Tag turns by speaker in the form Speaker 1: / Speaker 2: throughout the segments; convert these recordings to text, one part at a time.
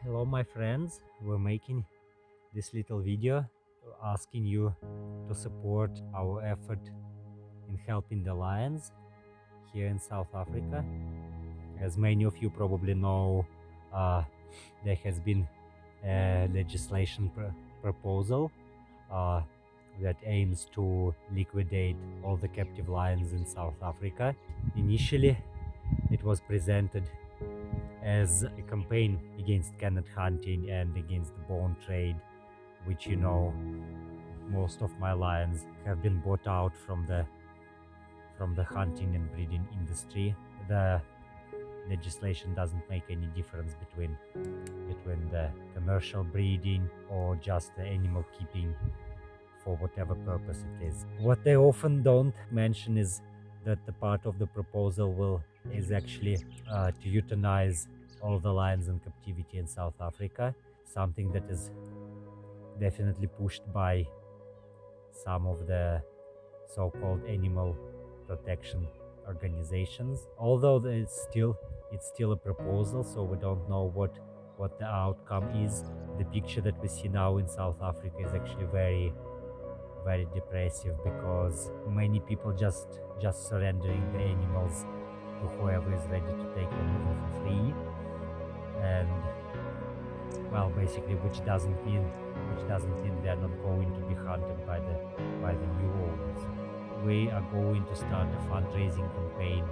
Speaker 1: Hello my friends, we're making this little video asking you to support our effort in helping the lions here in South Africa. As many of you probably know, there has been a legislation proposal that aims to liquidate all the captive lions in South Africa. Initially, it was presented as a campaign against canid hunting and against the bone trade, which, you know, most of my lions have been bought out from the hunting and breeding industry. The legislation doesn't make any difference between the commercial breeding or just the animal keeping for whatever purpose it is. What they often don't mention is that the part of the proposal is actually to euthanize all the lions in captivity in South Africa, something that is definitely pushed by some of the so-called animal protection organizations. Although it's still a proposal, so we don't know what the outcome is. The picture that we see now in South Africa is actually very depressive, because many people just surrendering the animals to whoever is ready to take them even for free, and well, basically, which doesn't mean they're not going to be hunted by the new owners. We are going to start a fundraising campaign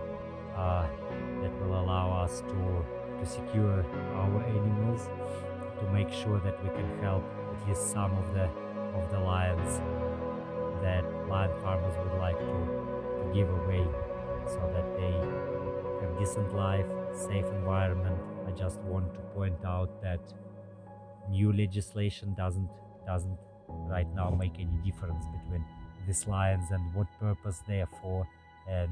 Speaker 1: that will allow us to secure our animals, to make sure that we can help at least some of the lions that lion farmers would like to give away, so that they have decent life, safe environment. I just want to point out that new legislation doesn't right now make any difference between these lions and what purpose they are for, and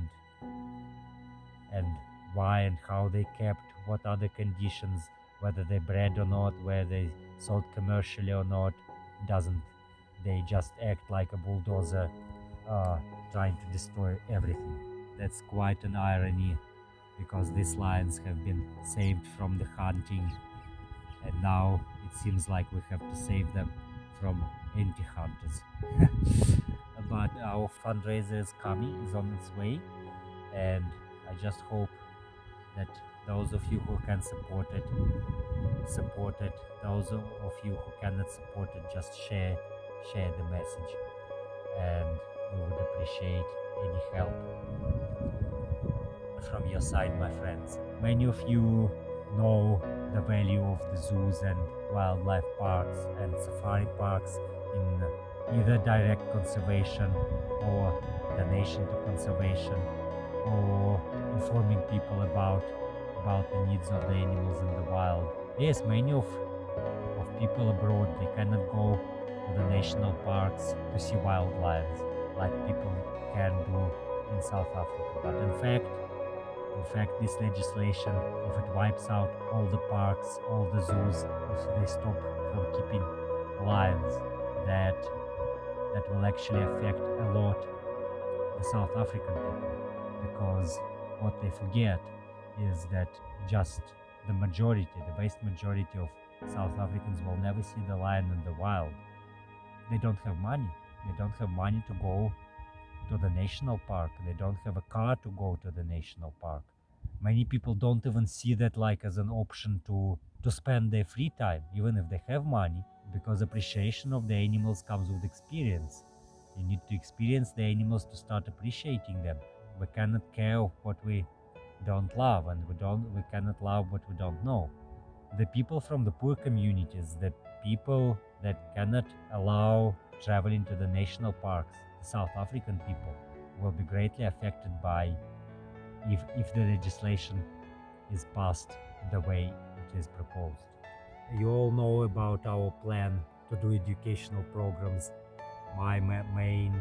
Speaker 1: why and how they kept, what are the conditions, whether they bred or not, whether they sold commercially or not. Doesn't. They just act like a bulldozer, trying to destroy everything. That's quite an irony, because these lions have been saved from the hunting, and now it seems like we have to save them from anti-hunters. But our fundraiser is coming, is on its way, and I just hope that those of you who can support it. Those of you who cannot support it, just share the message, and we would appreciate any help from your side, my friends. Many of you know the value of the zoos and wildlife parks and safari parks in either direct conservation or donation to conservation, or informing people about the needs of the animals in the wild. Yes, many of people abroad, they cannot go to the national parks to see wild lions like people can do in South Africa. But in fact, this legislation, if it wipes out all the parks, all the zoos, if they stop from keeping lions, that will actually affect a lot the South African people, because what they forget is that just the vast majority of South Africans will never see the lion in the wild. They don't have money. They don't have money to go to the national park. They don't have a car to go to the national park. Many people don't even see that like as an option to spend their free time, even if they have money, because appreciation of the animals comes with experience. You need to experience the animals to start appreciating them. We cannot care what we don't love, and we cannot love what we don't know. The people from the poor communities, the people that cannot allow traveling to the national parks, the South African people, will be greatly affected by if the legislation is passed the way it is proposed. You all know about our plan to do educational programs. My main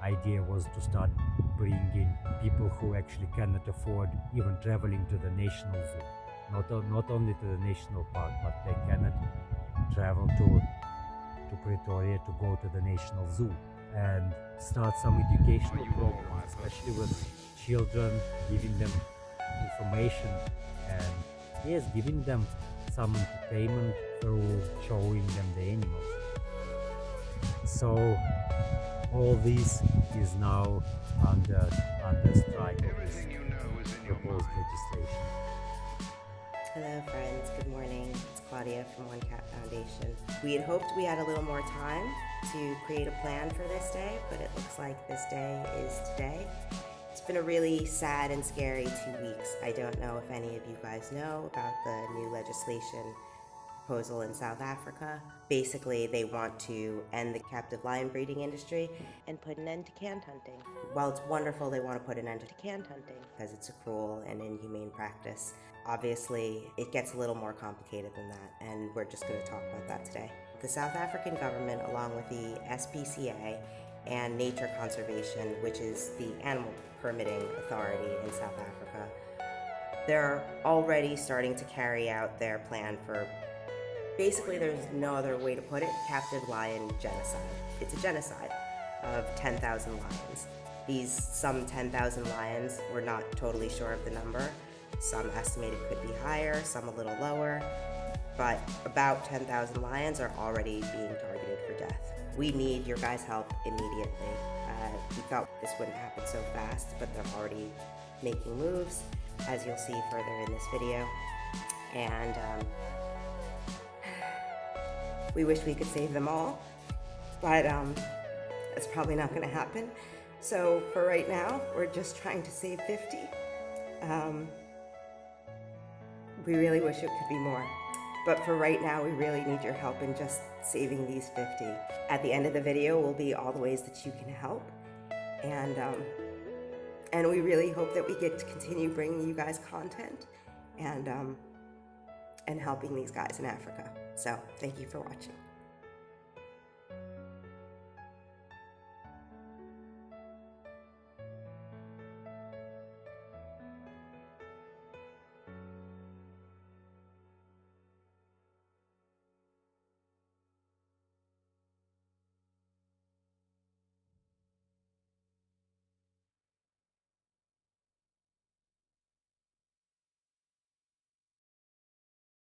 Speaker 1: idea was to start bringing people who actually cannot afford even traveling to the national zoo. Not only to the national park, but they cannot travel to Pretoria to go to the national zoo, and start some educational programs, especially with children, giving them information, and yes, giving them some entertainment through showing them the animals. So all this is now under strike of this proposed legislation.
Speaker 2: Hello friends, good morning. It's Claudia from One Cat Foundation. We had hoped we had a little more time to create a plan for this day, but it looks like this day is today. It's been a really sad and scary 2 weeks. I don't know if any of you guys know about the new legislation proposal in South Africa. Basically, they want to end the captive lion breeding industry and put an end to canned hunting. While it's wonderful they want to put an end to canned hunting because it's a cruel and inhumane practice, obviously it gets a little more complicated than that, and we're just going to talk about that today. The South African government, along with the SPCA and Nature Conservation, which is the animal permitting authority in South Africa, they're already starting to carry out their plan for, basically there's no other way to put it, captive lion genocide. It's a genocide of 10,000 lions. These some 10,000 lions, we're not totally sure of the number. Some estimated could be higher, some a little lower, but about 10,000 lions are already being targeted for death. We need your guys' help immediately. We thought this wouldn't happen so fast, but they're already making moves, as you'll see further in this video. And we wish we could save them all, but it's probably not going to happen. So for right now, we're just trying to save 50. We really wish it could be more. But for right now, we really need your help in just saving these 50. At the end of the video will be all the ways that you can help. And we really hope that we get to continue bringing you guys content and helping these guys in Africa. So thank you for watching.